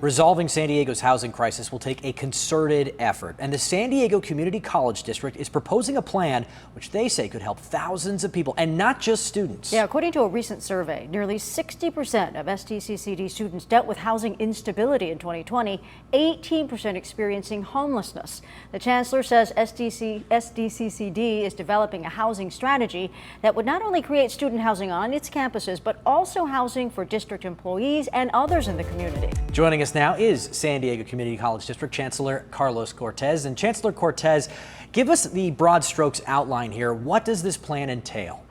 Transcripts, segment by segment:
Resolving San Diego's housing crisis will take a concerted effort, and the San Diego Community College District is proposing a plan which they say could help thousands of people, and not just students. Yeah, according to a recent survey, nearly 60% of SDCCD students dealt with housing instability in 2020, 18% experiencing homelessness. The chancellor says SDCCD is developing a housing strategy that would not only create student housing on its campuses, but also housing for district employees and others in the community. Joining us now is San Diego Community College District Chancellor Cortes. And Chancellor Cortes, give us the broad strokes outline here. What does this plan entail?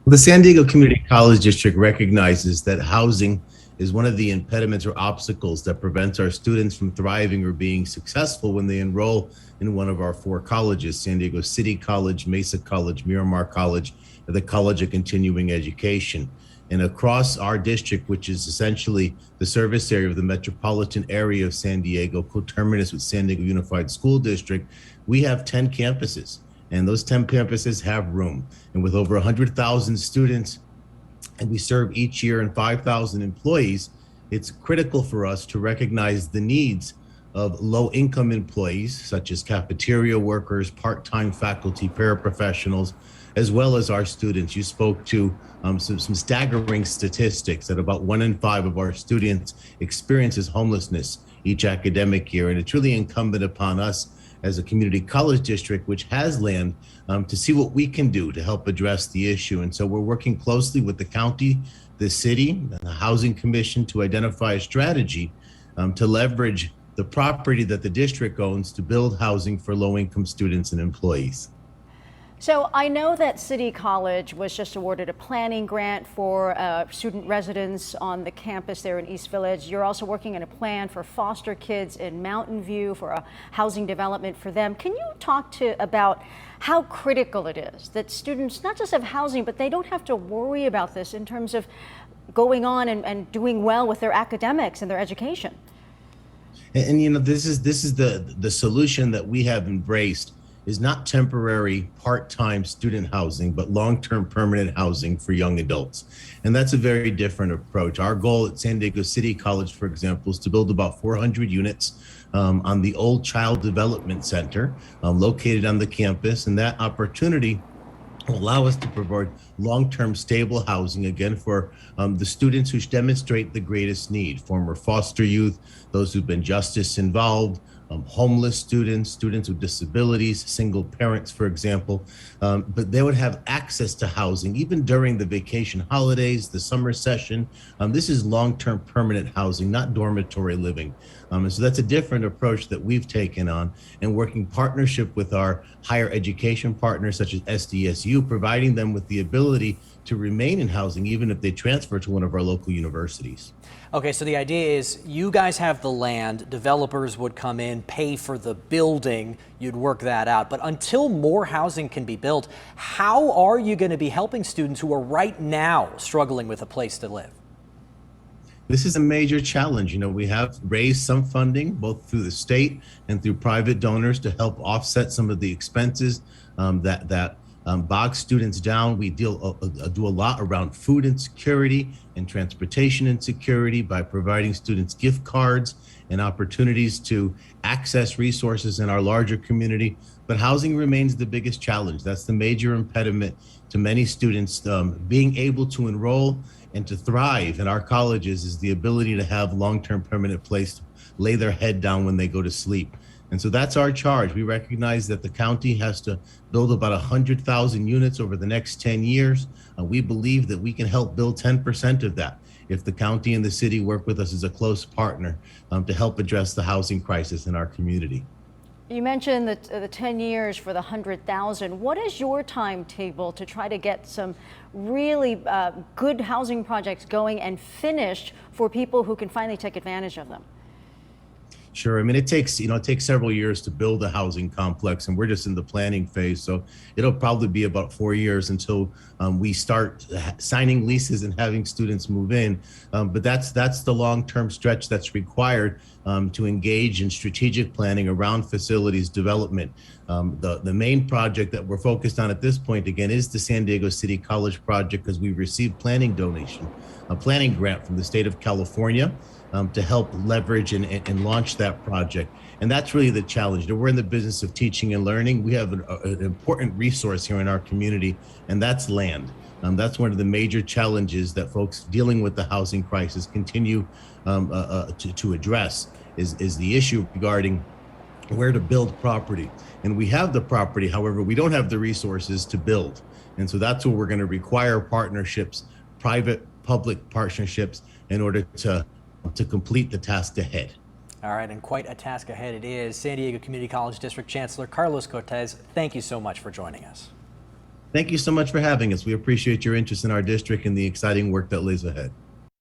Well, the San Diego Community College District recognizes that housing is one of the impediments or obstacles that prevents our students from thriving or being successful when they enroll in one of our four colleges: San Diego City College, Mesa College, Miramar College, and the College of Continuing Education. And across our district, which is essentially the service area of the metropolitan area of San Diego, coterminous with San Diego Unified School District, we have 10 campuses, and those 10 campuses have room. And with over 100,000 students, and we serve each year and 5,000 employees, it's critical for us to recognize the needs of low-income employees, such as cafeteria workers, part-time faculty, paraprofessionals, as well as our students. You spoke to some staggering statistics that about 1 in 5 of our students experiences homelessness each academic year. And it's really incumbent upon us as a community college district, which has land, to see what we can do to help address the issue. And so we're working closely with the county, the city, and the Housing Commission to identify a strategy to leverage the property that the district owns to build housing for low-income students and employees. So I know that City College was just awarded a planning grant for student residents on the campus there in East Village. You're also working on a plan for foster kids in Mountain View for a housing development for them. Can you talk about how critical it is that students not just have housing, but they don't have to worry about this in terms of going on and doing well with their academics and their education? And you know, this is the solution that we have embraced is not temporary part-time student housing, but long-term permanent housing for young adults. And that's a very different approach. Our goal at San Diego City College, for example, is to build about 400 units on the old Child Development Center located on the campus. And that opportunity will allow us to provide long-term stable housing, again, for the students who demonstrate the greatest need: former foster youth, those who've been justice involved, homeless students, students with disabilities, single parents, for example, but they would have access to housing even during the vacation holidays, the summer session. This is long-term permanent housing, not dormitory living. And so that's a different approach that we've taken on, and working partnership with our higher education partners such as SDSU, providing them with the ability to remain in housing even if they transfer to one of our local universities. Okay, so the idea is you guys have the land, developers would come in, pay for the building, you'd work that out. But until more housing can be built, how are you going to be helping students who are right now struggling with a place to live? This is a major challenge. You know, we have raised some funding both through the state and through private donors to help offset some of the expenses that bog students down. We do a lot around food insecurity and transportation insecurity by providing students gift cards and opportunities to access resources in our larger community. But housing remains the biggest challenge. That's the major impediment to many students being able to enroll and to thrive in our colleges, is the ability to have long-term permanent place to lay their head down when they go to sleep. And so that's our charge. We recognize that the county has to build about 100,000 units over the next 10 years. We believe that we can help build 10% of that if the county and the city work with us as a close partner to help address the housing crisis in our community. You mentioned the 10 years for the 100,000. What is your timetable to try to get some really good housing projects going and finished for people who can finally take advantage of them? Sure. I mean, it takes several years to build a housing complex, and we're just in the planning phase. So it'll probably be about 4 years until we start signing leases and having students move in. But that's the long-term stretch that's required to engage in strategic planning around facilities development. The main project that we're focused on at this point, again, is the San Diego City College project, because we received planning donation a planning grant from the state of California to help leverage and launch that project. And that's really the challenge. We're in the business of teaching and learning. We have an important resource here in our community, and that's land. That's one of the major challenges that folks dealing with the housing crisis continue to address is the issue regarding where to build property. And we have the property, however, we don't have the resources to build. And so that's where we're going to require partnerships, private-public partnerships, in order to complete the task ahead. All right, and quite a task ahead it is. San Diego Community College District Chancellor Carlos Cortes, thank you so much for joining us. Thank you so much for having us. We appreciate your interest in our district and the exciting work that lays ahead.